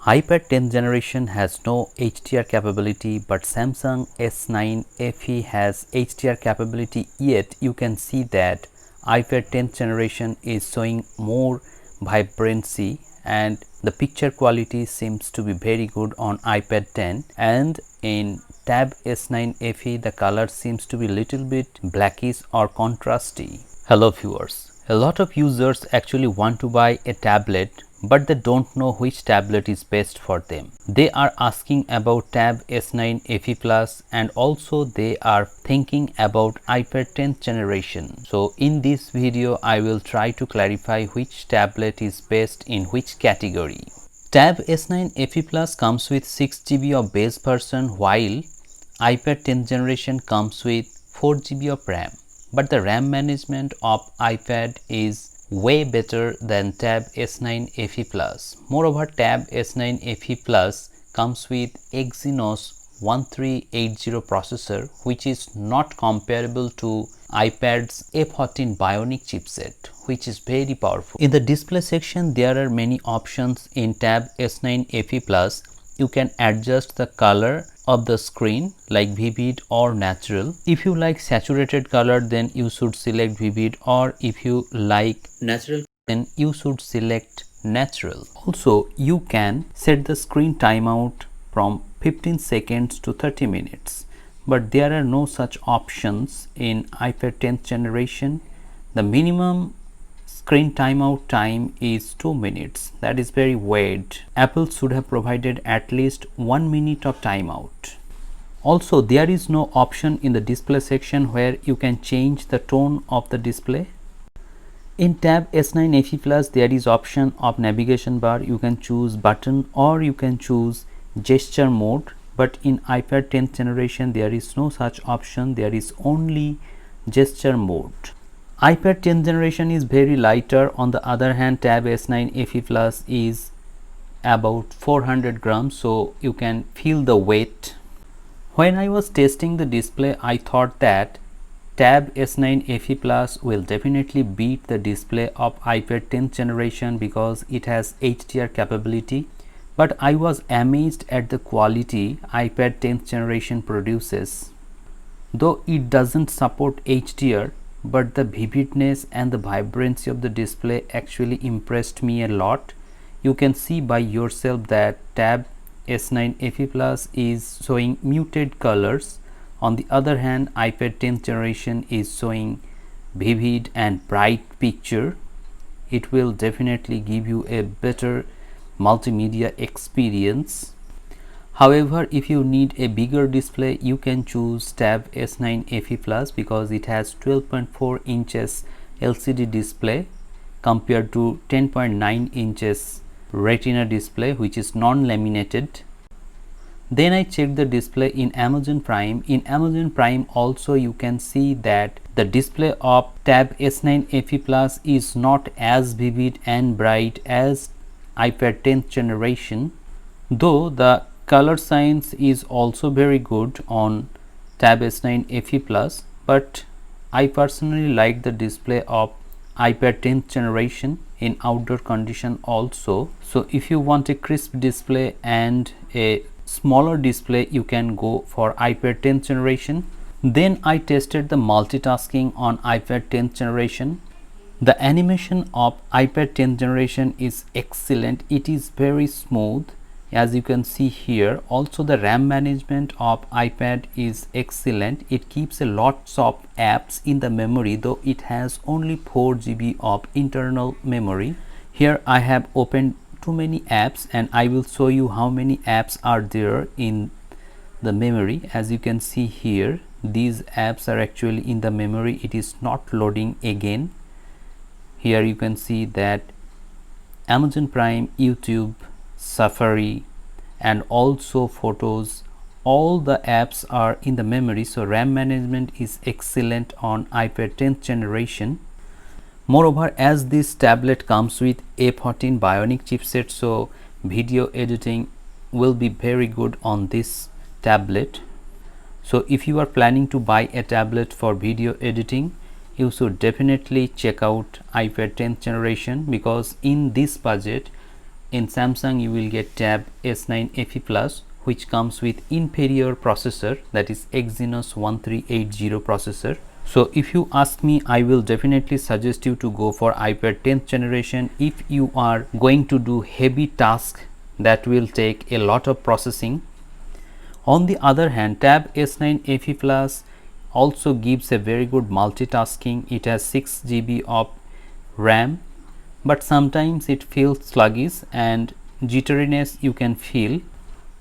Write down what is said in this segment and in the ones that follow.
iPad 10th generation has no HDR capability, but Samsung S9 FE has HDR capability, yet you can see that iPad 10th generation is showing more vibrancy and the picture quality seems to be very good on iPad 10, and in Tab S9 FE the color seems to be little bit blackish or contrasty. Hello viewers, a lot of users actually want to buy a tablet but they don't know which tablet is best for them. They are asking about Tab S9 FE Plus and also they are thinking about iPad 10th generation. So in this video I will try to clarify which tablet is best in which category. Tab S9 FE Plus comes with 6 GB of base version while iPad 10th generation comes with 4 GB of RAM. But the RAM management of iPad is way better than Tab S9 FE Plus. Moreover, Tab S9 FE Plus comes with Exynos 1380 processor, which is not comparable to iPad's A14 Bionic chipset, which is very powerful. In the display section, there are many options in Tab S9 FE Plus. You can adjust the color of the screen like vivid or natural. If you like saturated color, then you should select vivid, or if you like natural, then you should select natural. Also, you can set the screen timeout from 15 seconds to 30 minutes, but there are no such options in iPad 10th generation. The minimum screen timeout time is 2 minutes. That is very weird. Apple should have provided at least 1 minute of timeout. Also, there is no option in the display section where you can change the tone of the display. In Tab S9 FE Plus, there is option of navigation bar. You can choose button or you can choose gesture mode, but in iPad 10th generation there is no such option. There is only gesture mode. iPad 10th generation is very lighter. On the other hand, Tab S9 FE Plus is about 400 grams, so you can feel the weight. When I was testing the display, I thought that Tab S9 FE Plus will definitely beat the display of iPad 10th generation because it has HDR capability, but I was amazed at the quality iPad 10th generation produces. Though it doesn't support HDR, but the vividness and the vibrancy of the display actually impressed me a lot. You can see by yourself that Tab S9 FE Plus is showing muted colors. On the other hand, iPad 10th generation is showing vivid and bright picture. It will definitely give you a better multimedia experience. However, if you need a bigger display, you can choose Tab S9 FE Plus because it has 12.4 inches LCD display compared to 10.9 inches Retina display, which is non-laminated. Then I checked the display in Amazon Prime. In Amazon Prime also you can see that the display of Tab S9 FE Plus is not as vivid and bright as iPad 10th generation, though the color science is also very good on Tab S9 FE Plus, but I personally like the display of iPad 10th generation in outdoor condition also. So if you want a crisp display and a smaller display, you can go for iPad 10th generation. Then I tested the multitasking on iPad 10th generation. The animation of iPad 10th generation is excellent. It is very smooth, as you can see here. Also, the RAM management of iPad is excellent. It keeps a lots of apps in the memory, though it has only 4 GB of internal memory. Here I have opened too many apps and I will show you how many apps are there in the memory. As you can see here, these apps are actually in the memory. It is not loading again. Here you can see that Amazon Prime, YouTube, Safari and also photos, all the apps are in the memory. So RAM management is excellent on iPad 10th generation. Moreover, as this tablet comes with A14 Bionic chipset, so video editing will be very good on this tablet. So if you are planning to buy a tablet for video editing, you should definitely check out iPad 10th generation, because in this budget in Samsung you will get Tab S9 FE Plus, which comes with inferior processor, that is Exynos 1380 processor. So if you ask me, I will definitely suggest you to go for iPad 10th generation if you are going to do heavy tasks that will take a lot of processing. On the other hand, Tab S9 FE Plus also gives a very good multitasking. It has 6 GB of RAM, but sometimes it feels sluggish and jitteriness you can feel.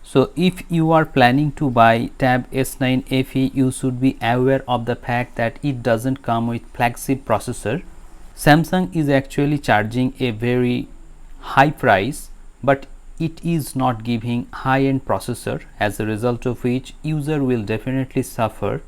So if you are planning to buy Tab S9 FE, you should be aware of the fact that it doesn't come with flagship processor. Samsung is actually charging a very high price, but it is not giving high-end processor, as a result of which user will definitely suffer.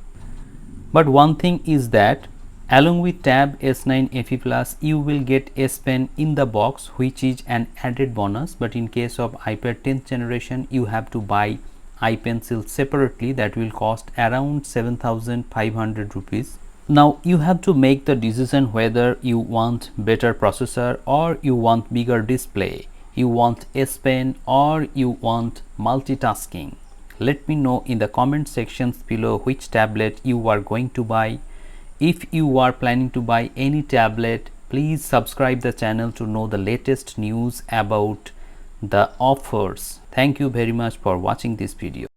But one thing is that along with Tab S9 FE Plus, you will get S Pen in the box, which is an added bonus. But in case of iPad 10th generation, you have to buy iPencil separately, that will cost around 7,500 rupees. Now you have to make the decision whether you want better processor or you want bigger display, you want S Pen or you want multitasking. Let me know in the comment sections below which tablet you are going to buy. If you are planning to buy any tablet, please subscribe the channel to know the latest news about the offers. Thank you very much for watching this video.